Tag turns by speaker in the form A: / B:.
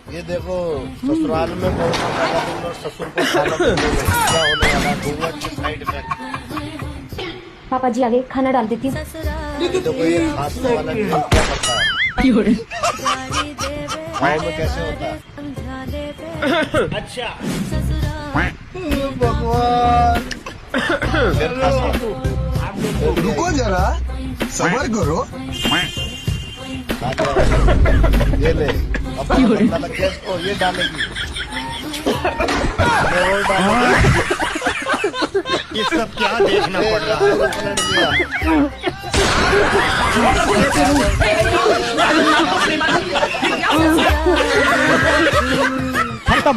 A: ये देखो ससुराल में बहुत लगा दूंगा और ससुर को खाना दूंगा। क्या होने वाला घूंघट के साइड इफेक्ट।
B: पापा जी आगे खाना डाल देती हूँ।
A: देखो ये खांसने वाला ड्रिंक क्या करता है, गाँव में कैसे होता है। अच्छा भगवान, फिर खांसना।
C: रुको जरा, सबर करो।
A: ये ले अपना लग गया इसको, ये डालेगी, ये और डालेगी। ये सब क्या देखना पड़ रहा है। खत्म।